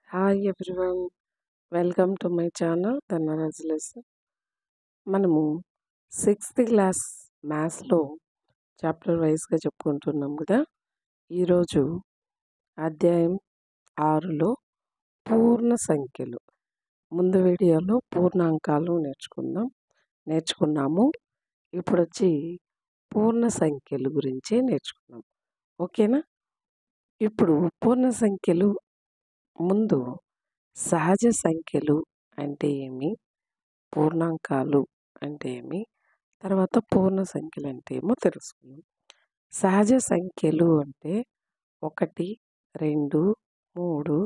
Hi everyone, welcome to my channel Dhanraj lesson. మనము 6th class మ్యాథ్స్లో chapter వైజ్గా చెప్పుకుంటున్నాం కదా. ఈరోజు అధ్యాయం 6లో పూర్ణ సంఖ్యలు. ముందు వీడియోలో పూర్ణాంకాలు నేర్చుకున్నాము. ఇప్పుడు వచ్చి పూర్ణ సంఖ్యలు గురించి నేర్చుకున్నాం. ఓకేనా? ఇప్పుడు పూర్ణ సంఖ్యలు ముందు సహజ సంఖ్యలు అంటే ఏమి, పూర్ణాంకాలు అంటే ఏమి, తర్వాత పూర్ణ సంఖ్యలు అంటే ఏమో తెలుసుకుందాం. సహజ సంఖ్యలు అంటే 1, 2, 3,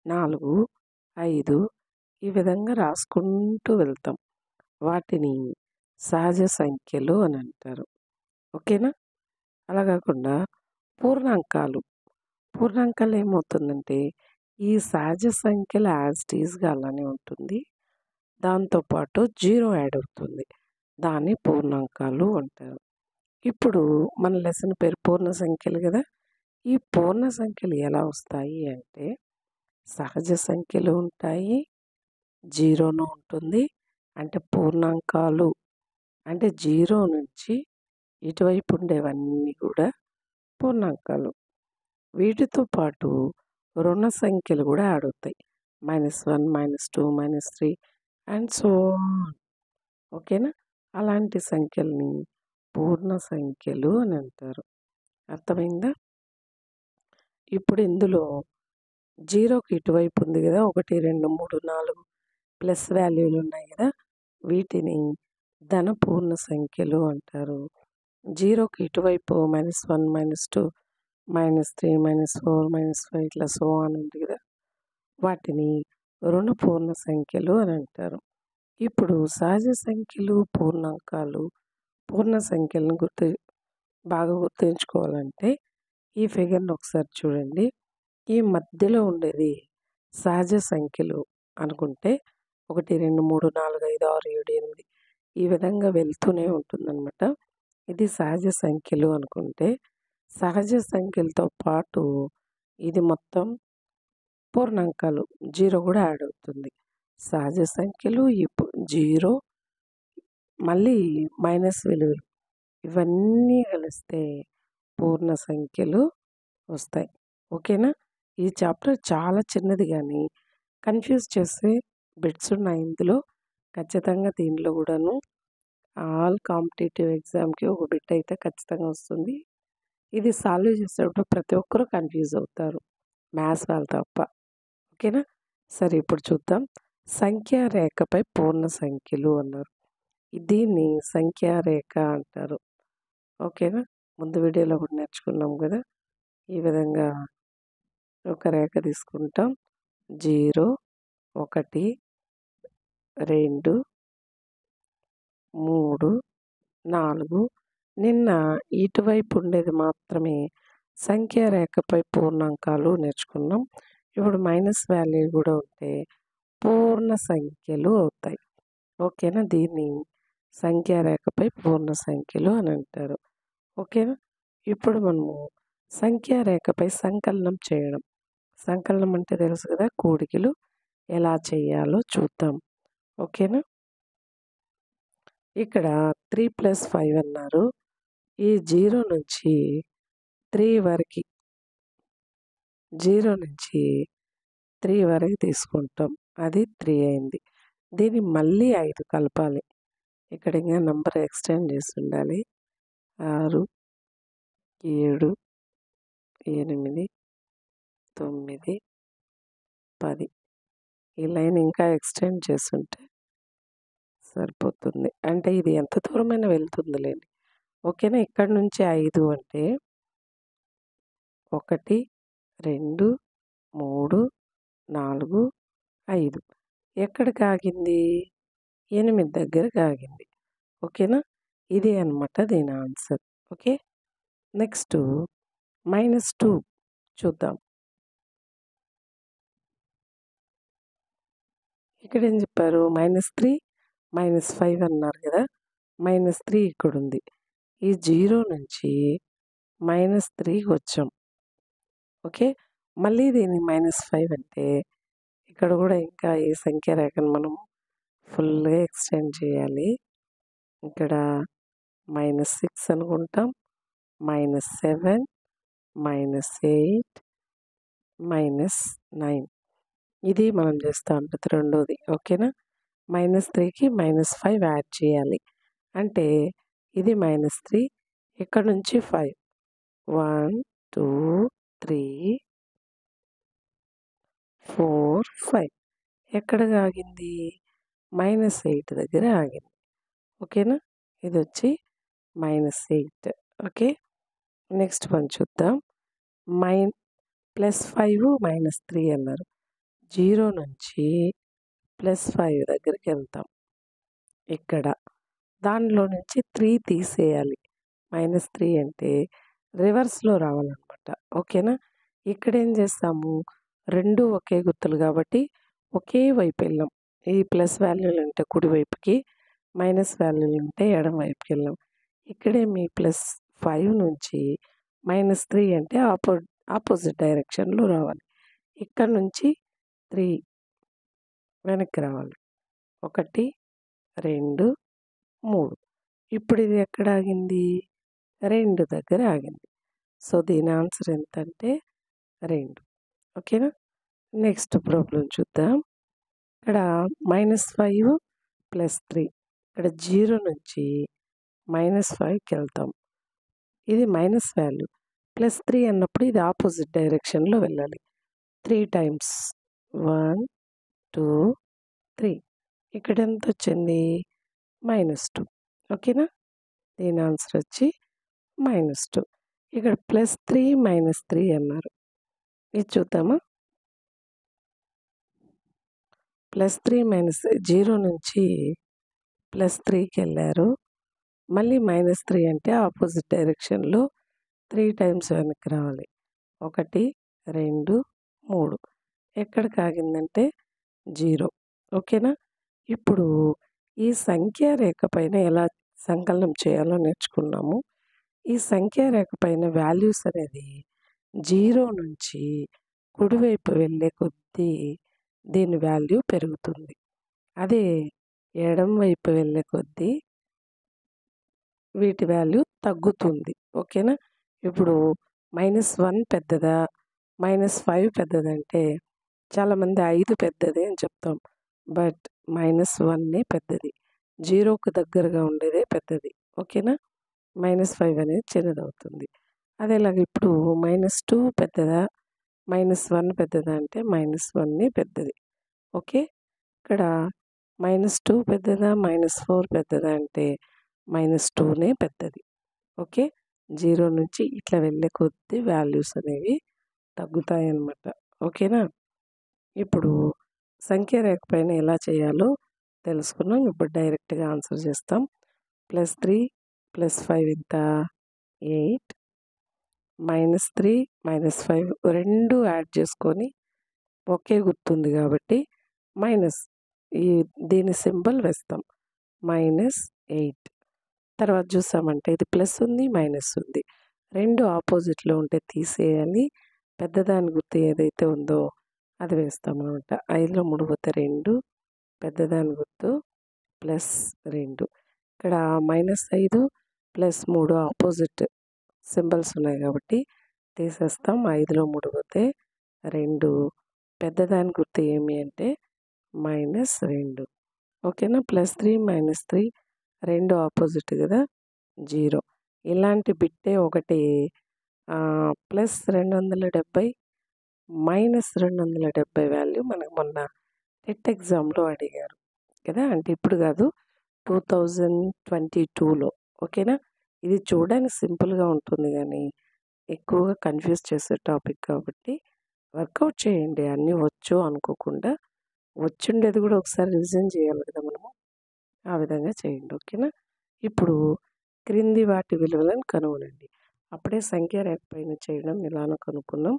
4, 5 ఈ విధంగా రాసుకుంటూ వెళ్తాం. వాటిని సహజ సంఖ్యలు అని అంటారు. ఓకేనా? అలా కాకుండా పూర్ణాంకాలు ఏమవుతుందంటే ఈ సహజ సంఖ్యలు యాజ్ టీజ్గా అలానే ఉంటుంది, దాంతోపాటు 0 యాడ్ అవుతుంది. దాన్ని పూర్ణాంకాలు అంటారు. ఇప్పుడు మన లెసన్ పేరు పూర్ణ సంఖ్యలు కదా. ఈ పూర్ణ సంఖ్యలు ఎలా వస్తాయి అంటే సహజ సంఖ్యలు ఉంటాయి, 0 ఉంటుంది. అంటే పూర్ణాంకాలు అంటే 0 నుంచి ఇటువైపు ఉండేవన్నీ కూడా పూర్ణాంకాలు. వీటితో పాటు రుణ సంఖ్యలు కూడా యాడ్ అవుతాయి. -1, -2, -3 అండ్ సో ఆన్. ఓకేనా? అలాంటి సంఖ్యల్ని పూర్ణ సంఖ్యలు అని అంటారు. అర్థమైందా? ఇప్పుడు ఇందులో 0కి ఇటువైపు ఉంది కదా, 1, 2, 3, 4 ప్లస్ వాల్యూలు ఉన్నాయి కదా, వీటిని ధన పూర్ణ సంఖ్యలు అంటారు. 0కి ఇటువైపు -1, -2, -3, -4, -5 ఇట్లా సో ఆన్ ఉంది కదా, వాటిని రుణ పూర్ణ సంఖ్యలు అని అంటారు. ఇప్పుడు సహజ సంఖ్యలు, పూర్ణాంకాలు, పూర్ణ సంఖ్యలను బాగా గుర్తుంచుకోవాలంటే ఈ ఫిగర్ని ఒకసారి చూడండి. ఈ మధ్యలో ఉండేది సహజ సంఖ్యలు అనుకుంటే 1, 2, 3, 4, 5, 6, 7, 8 ఈ విధంగా వెళ్తూనే ఉంటుందన్నమాట. ఇది సహజ సంఖ్యలు అనుకుంటే, సహజ సంఖ్యలతో పాటు ఇది మొత్తం పూర్ణాంకాలు 0 కూడా యాడ్ అవుతుంది. సహజ సంఖ్యలు 0 మళ్ళీ మైనస్ విలువలు ఇవన్నీ కలిస్తే పూర్ణ సంఖ్యలు వస్తాయి. ఓకేనా? ఈ చాప్టర్ చాలా చిన్నది కానీ కన్ఫ్యూజ్ చేసే బిట్స్ ఉన్నాయి ఇందులో. ఖచ్చితంగా దీనిలో కూడాను ఆల్ కాంపిటేటివ్ ఎగ్జామ్కి ఒక బిట్ అయితే ఖచ్చితంగా వస్తుంది. ఇది సాల్వ్ చేసేటప్పుడు ప్రతి ఒక్కరూ కన్ఫ్యూజ్ అవుతారు, మ్యాథ్స్ వాళ్ళు తప్ప. ఓకేనా? సరే, ఇప్పుడు చూద్దాం. సంఖ్యారేఖపై పూర్ణ సంఖ్యలు అన్నారు. దీన్ని సంఖ్యారేఖ అంటారు. ఓకేనా? ముందు వీడియోలో కూడా నేర్చుకున్నాం కదా. ఈ విధంగా ఒక రేఖ తీసుకుంటాం. 0, 1, 2, 3, 4 నిన్న ఇటువైపు ఉండేది మాత్రమే సంఖ్యారేఖపై పూర్ణాంకాలు నేర్చుకున్నాం. ఇప్పుడు మైనస్ వాల్యూ కూడా ఉంటే పూర్ణ సంఖ్యలు అవుతాయి. ఓకేనా? దీన్ని సంఖ్యారేఖపై పూర్ణ సంఖ్యలు అని అంటారు. ఓకేనా? ఇప్పుడు మనము సంఖ్యారేఖపై సంకలనం చేయడం. సంకలనం అంటే తెలుసు కదా, కూడికలు ఎలా చేయాలో చూద్దాం. ఓకేనా? ఇక్కడ 3 + 5 అన్నారు. ఈ 0 నుంచి 3 వరకు 0 నుంచి 3 వరకు తీసుకుంటాం. అది 3 అయింది. దీన్ని మళ్ళీ 5 కలపాలి. ఇక్కడ ఇంకా నంబర్ ఎక్స్టెండ్ చేసి ఉండాలి. 6, 7, 8, 9, 10 ఈ లైన్ ఇంకా ఎక్స్టెండ్ చేస్తుంటే సరిపోతుంది. అంటే ఇది ఎంత దూరమైనా వెళ్తుందిలేండి. ఓకేనా? ఇక్కడ నుంచి 5 అంటే 1, 2, 3, 4, 5 ఎక్కడికి ఆగింది? 8 దగ్గరకు ఆగింది. ఓకేనా? ఇదే అనమాట దీని ఆన్సర్. ఓకే. నెక్స్ట్ -2 చూద్దాం. ఇక్కడ ఏం చెప్పారు? -3, -5 అన్నారు కదా. -3 ఇక్కడ ఉంది. ఈ 0 నుంచి -3కి వచ్చాం. ఓకే. మళ్ళీ దీన్ని -5 అంటే ఇక్కడ కూడా ఇంకా ఈ సంఖ్య రేఖను మనం ఫుల్గా ఎక్స్టెండ్ చేయాలి. ఇక్కడ -6 అనుకుంటాం, -7, -8, -9 ఇది మనం చేస్తూ ఉంటుంది రెండోది. ఓకేనా? -3కి -5 యాడ్ చేయాలి. అంటే ఇది -3, ఇక్కడ నుంచి 5, 1, 2, 3, 4, 5 ఎక్కడ ఆగింది? -8 దగ్గర ఆగింది. ఓకేనా? ఇది వచ్చి -8. ఓకే, నెక్స్ట్ వన్ చూద్దాం. +5 -3 అన్నారు. 0 నుంచి +5 దగ్గరికి వెళ్తాం. ఇక్కడ దానిలో నుంచి 3 తీసేయాలి. -3 అంటే రివర్స్లో రావాలన్నమాట. ఓకేనా? ఇక్కడ ఏం చేస్తాము, రెండు ఒకే గుర్తులు కాబట్టి ఒకే వైపు వెళ్ళాం. ఈ ప్లస్ వాల్యూలు ఉంటే కుడివైపుకి, మైనస్ వాల్యూలు ఉంటే ఎడమ వైపుకి వెళ్ళాం. ఇక్కడే మీ +5 నుంచి -3 అంటే ఆపోజిట్ డైరెక్షన్లో రావాలి. ఇక్కడ నుంచి 3 వెనక్కి రావాలి. 1, 2, 3. ఇప్పుడు ఇది ఎక్కడ ఆగింది? 2 దగ్గర ఆగింది. సో దీని ఆన్సర్ ఎంతంటే 2. ఓకేనా? నెక్స్ట్ ప్రాబ్లం చూద్దాం. ఇక్కడ -5 +3. ఇక్కడ 0 నుంచి -5కి వెళ్తాం. ఇది మైనస్ వాల్యూ. +3 అన్నప్పుడు ఇది ఆపోజిట్ డైరెక్షన్లో వెళ్ళాలి. 3 టైమ్స్ 1, 2, 3. ఇక్కడ ఎంత వచ్చింది? -2. ఓకేనా? దీని ఆన్సర్ వచ్చి -2. ఇక్కడ +3 -3 అన్నారు. ఇది చూద్దామా? +3 -0 నుంచి +3కి వెళ్ళారు. మళ్ళీ -3 అంటే ఆపోజిట్ డైరెక్షన్లో 3 టైమ్స్ వెనక్కి రావాలి. 1, 2, 3. ఎక్కడికి ఆగిందంటే 0. ఓకేనా? ఇప్పుడు ఈ సంఖ్యా రేఖ పైన ఎలా సంకలనం చేయాలో నేర్చుకున్నాము. ఈ సంఖ్యా రేఖ పైన వాల్యూస్ అనేది 0 నుంచి కుడివైపు వెళ్ళే కొద్దీ దీని వాల్యూ పెరుగుతుంది. అదే ఎడమ వైపు వెళ్ళే కొద్దీ వీటి వాల్యూ తగ్గుతుంది. ఓకేనా? ఇప్పుడు -1 పెద్దదా, -5 పెద్దదంటే చాలామంది 5 పెద్దది అని చెప్తాం. బట్ -1 పెద్దది. 0కు దగ్గరగా ఉండేదే పెద్దది. ఓకేనా? -5 అనేది చిన్నదవుతుంది. అదేలాగా ఇప్పుడు -2 పెద్దదా, -1 పెద్దదా అంటే -1 పెద్దది. ఓకే, ఇక్కడ -2 పెద్దదా, -4 పెద్దదా అంటే -2 పెద్దది. ఓకే, 0 నుంచి ఇట్లా వెళ్ళే కొద్దీ వాల్యూస్ అనేవి తగ్గుతాయి అన్నమాట. ఓకేనా? ఇప్పుడు సంఖ్య రేఖ పైన ఎలా చేయాలో తెలుసుకున్నాం. ఇప్పుడు డైరెక్ట్గా ఆన్సర్ చేస్తాం. +3 +5 ఎంత? 8. -3 -5 రెండు యాడ్ చేసుకొని ఒకే గుర్తుంది కాబట్టి మైనస్ దీని సింబల్ వేస్తాం. -8. తర్వాత చూసామంటే ఇది ప్లస్ ఉంది, మైనస్ ఉంది. రెండు ఆపోజిట్లో ఉంటే తీసేయాలి. పెద్దదాని గుర్తు ఏదైతే ఉందో అది వేస్తామన్నమాట. 5లో 3 పోతే 2, పెద్దదాని గుర్తు +2. ఇక్కడ -5 +3 ఆపోజిట్ సింబల్స్ ఉన్నాయి కాబట్టి తీసేస్తాం. 5లో 3 పోతే 2, పెద్దదాని గుర్తు ఏమి అంటే -2. ఓకేనా? +3 -3 రెండు ఆపోజిట్ కదా, 0. ఇలాంటి బిట్టే ఒకటి +270 -270 వాల్యూ మనకు మొన్న టెట్ ఎగ్జామ్లో అడిగారు కదా. అంటే ఇప్పుడు కాదు, 2022లో. ఓకేనా? ఇది చూడడానికి సింపుల్గా ఉంటుంది కానీ ఎక్కువగా కన్ఫ్యూజ్ చేసే టాపిక్ కాబట్టి వర్కౌట్ చేయండి. అన్నీ వచ్చు అనుకోకుండా, వచ్చుండేది కూడా ఒకసారి రివిజన్ చేయాలి కదా మనము. ఆ విధంగా చేయండి. ఓకేనా? ఇప్పుడు క్రింది వాటి విలువలను కనుగొనండి. అప్పుడే సంఖ్య రేఖ పైన చేయడం ఎలానో కనుక్కున్నాం.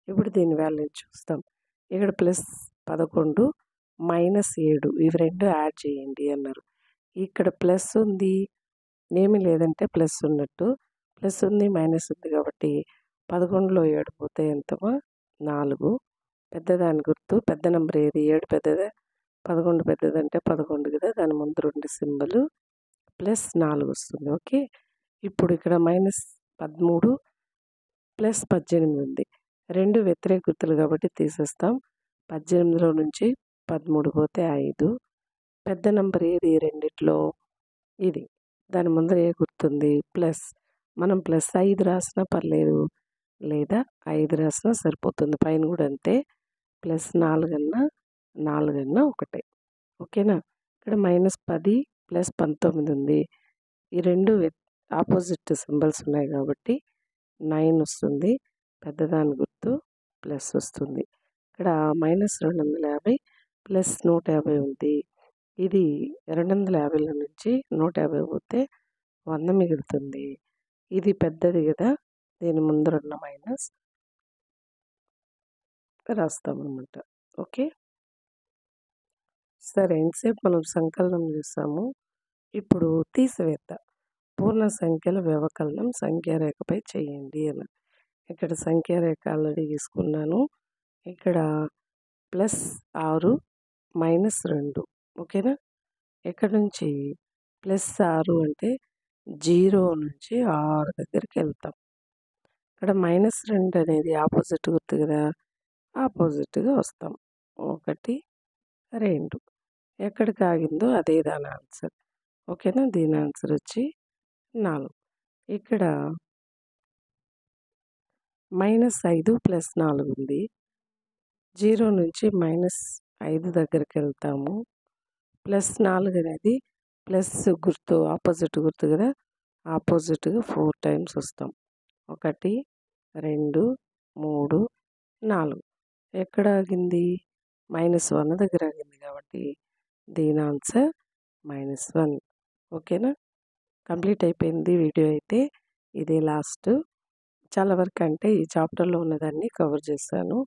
ఇప్పుడు దీని వాల్యూని చూస్తాం. ఇక్కడ +11 -7 ఇవి రెండు యాడ్ చేయండి అన్నారు. ఇక్కడ ప్లస్ ఉంది, ఏమీ లేదంటే ప్లస్ ఉన్నట్టు. ప్లస్ ఉంది, మైనస్ ఉంది కాబట్టి 11లో 7 పోతే ఎంతమా? 4. పెద్దదాని గుర్తు పెద్ద నెంబర్ ఏది? 7 పెద్దదా? 11 పెద్దదంటే 11 కదా! దాని ముందు 2 సింబలు ప్లస్ 4 వస్తుంది. ఓకే. ఇప్పుడు ఇక్కడ -13 ప్లస్ 18 ఉంది. 2 వ్యతిరేక గుర్తులు కాబట్టి తీసేస్తాం. 18లో నుంచి 13 పోతే 5. పెద్ద నెంబర్ ఏది రెండిట్లో? ఇది. దాని ముందర ఏ గుర్తుంది? ప్లస్. మనం +5 రాసినా పర్లేదు, లేదా 5 రాసినా సరిపోతుంది. పైన కూడా అంతే. +4 అన్నా 4 అన్నా ఒకటే. ఓకేనా? ఇక్కడ -10 ప్లస్ 19 ఉంది. ఈ 2 ఆపోజిట్ సింబల్స్ ఉన్నాయి కాబట్టి 9 వస్తుంది. పెద్దదాని గుర్తు ప్లస్ వస్తుంది. ఇక్కడ -250 ప్లస్ 150 ఉంది. ఇది 250లో నుంచి 150 పోతే 100 మిగులుతుంది. ఇది పెద్దది కదా! దీని ముందరున్న మైనస్ రాస్తామన్నమాట. ఓకే. సరే, ఇంతసేపు మనం సంకలనం చేసాము. ఇప్పుడు తీసివేత. పూర్ణ సంఖ్యల వ్యవకలనం సంఖ్యారేఖపై చేయండి అని. ఇక్కడ సంఖ్యారేఖ ఆల్రెడీ తీసుకున్నాను. ఇక్కడ +6 -2. ఓకేనా? ఇక్కడ నుంచి +6 అంటే 0 నుంచి 6 దగ్గరికి వెళ్తాం. ఇక్కడ -2 అనేది ఆపోజిట్ గుర్తు కదా! ఆపోజిట్గా వస్తాం. 1, 2 ఎక్కడికి ఆగిందో అదే దాని ఆన్సర్. ఓకేనా? దీని ఆన్సర్ వచ్చి 4. ఇక్కడ -5 ప్లస్ 4 ఉంది. 0 నుంచి -5 దగ్గరికి వెళ్తాము. +4 అనేది ప్లస్ గుర్తు ఆపోజిట్ గుర్తు కదా! ఆపోజిట్గా 4 టైమ్స్ వస్తాం. 1, 2, 3, 4. ఎక్కడ ఆగింది? -1 దగ్గర ఆగింది కాబట్టి దీని ఆన్సర్ -1. ఓకేనా? కంప్లీట్ అయిపోయింది వీడియో అయితే. ఇదే లాస్ట్. చాలా వరకు అంటే ఈ చాప్టర్లో ఉన్నదాన్ని కవర్ చేశాను.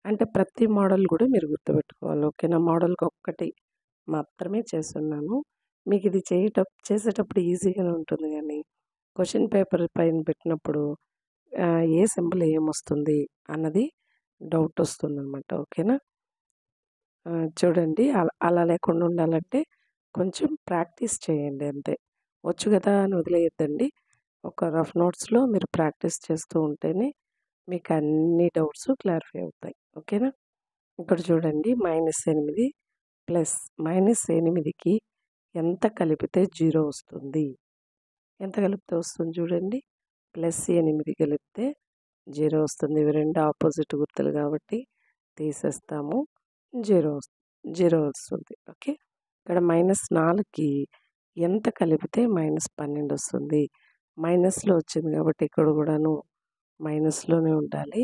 అంటే ప్రతి మోడల్ కూడా మీరు గుర్తుపెట్టుకోవాలి. ఓకేనా? మోడల్కి ఒక్కటి మాత్రమే చేస్తున్నాను. మీకు ఇది చేసేటప్పుడు ఈజీగానే ఉంటుంది, కానీ క్వశ్చన్ పేపర్ పైన పెట్టినప్పుడు ఏ సింబల్ ఏమొస్తుంది అన్నది డౌట్ వస్తుందన్నమాట. ఓకేనా? చూడండి, అలా లేకుండా ఉండాలంటే కొంచెం ప్రాక్టీస్ చేయండి అంతే. వచ్చు కదా అని వదిలేయద్దండి. ఒక రఫ్ నోట్స్లో మీరు ప్రాక్టీస్ చేస్తూ ఉంటేనే మీకు అన్ని డౌట్స్ క్లారిఫై అవుతాయి. ఓకేనా? ఇక్కడ చూడండి, -8 ప్లస్ -8కి ఎంత కలిపితే 0 వస్తుంది? ఎంత కలిపితే వస్తుంది చూడండి. +8 కలిపితే 0 వస్తుంది. ఇవి 2 ఆపోజిట్ గుర్తులు కాబట్టి తీసేస్తాము. 0 వస్తుంది. ఓకే. ఇక్కడ -4కి ఎంత కలిపితే -12 వస్తుంది? మైనస్లో వచ్చింది కాబట్టి ఇక్కడ కూడాను మైనస్లోనే ఉండాలి.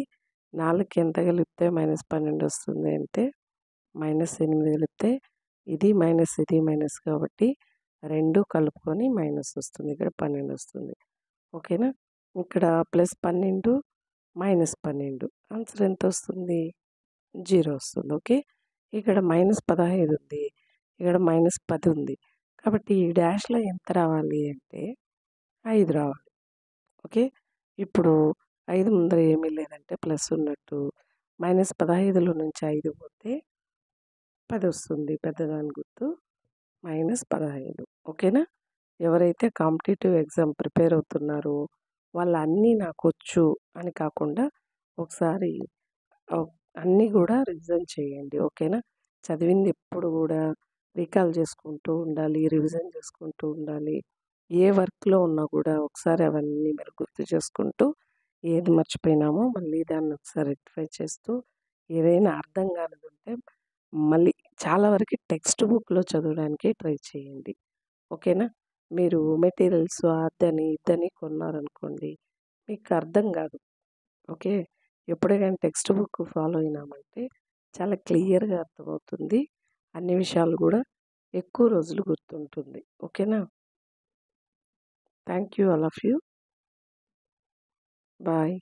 4కి ఎంత కలిపితే -12 వస్తుంది అంటే -8 కలిపితే ఇది మైనస్ ఇది మైనస్ కాబట్టి 2 కలుపుకొని మైనస్ వస్తుంది. ఇక్కడ 12 వస్తుంది. ఓకేనా? ఇక్కడ +12 -12 ఆన్సర్ ఎంత వస్తుంది? 0 వస్తుంది. ఓకే. ఇక్కడ -15 ఉంది. ఇక్కడ -10 ఉంది. కాబట్టి ఈ డాష్లో ఎంత రావాలి అంటే 5 రావాలి. ఓకే. ఇప్పుడు 5 ముందర ఏమీ లేదంటే ప్లస్ ఉన్నట్టు. -15లో నుంచి 5 పోతే 10 వస్తుంది. పెద్దదాని గుర్తు -15. ఓకేనా? ఎవరైతే కాంపిటేటివ్ ఎగ్జామ్ ప్రిపేర్ అవుతున్నారో వాళ్ళు అన్నీ నాకొచ్చు అని కాకుండా ఒకసారి అన్నీ కూడా రివిజన్ చేయండి. ఓకేనా? చదివింది ఎప్పుడు కూడా రీకాల్ చేసుకుంటూ ఉండాలి, రివిజన్ చేసుకుంటూ ఉండాలి. ఏ వర్క్లో ఉన్నా కూడా ఒకసారి అవన్నీ మీరు గుర్తు చేసుకుంటూ ఏది మర్చిపోయినామో మళ్ళీ దాన్ని ఒకసారి రెక్టిఫై చేస్తూ ఏదైనా అర్థం కానిది ఉంటే మళ్ళీ చాలా వరకు టెక్స్ట్ బుక్లో చదవడానికి ట్రై చేయండి. ఓకేనా? మీరు మెటీరియల్స్ అదని ఇదని కొన్నారనుకోండి, మీకు అర్థం కాదు. ఓకే. ఎప్పుడైనా టెక్స్ట్ బుక్ ఫాలో అయినామంటే చాలా క్లియర్గా అర్థమవుతుంది. అన్ని విషయాలు కూడా ఎక్కువ రోజులు గుర్తుంటుంది. ఓకేనా? Thank you all of you. Bye.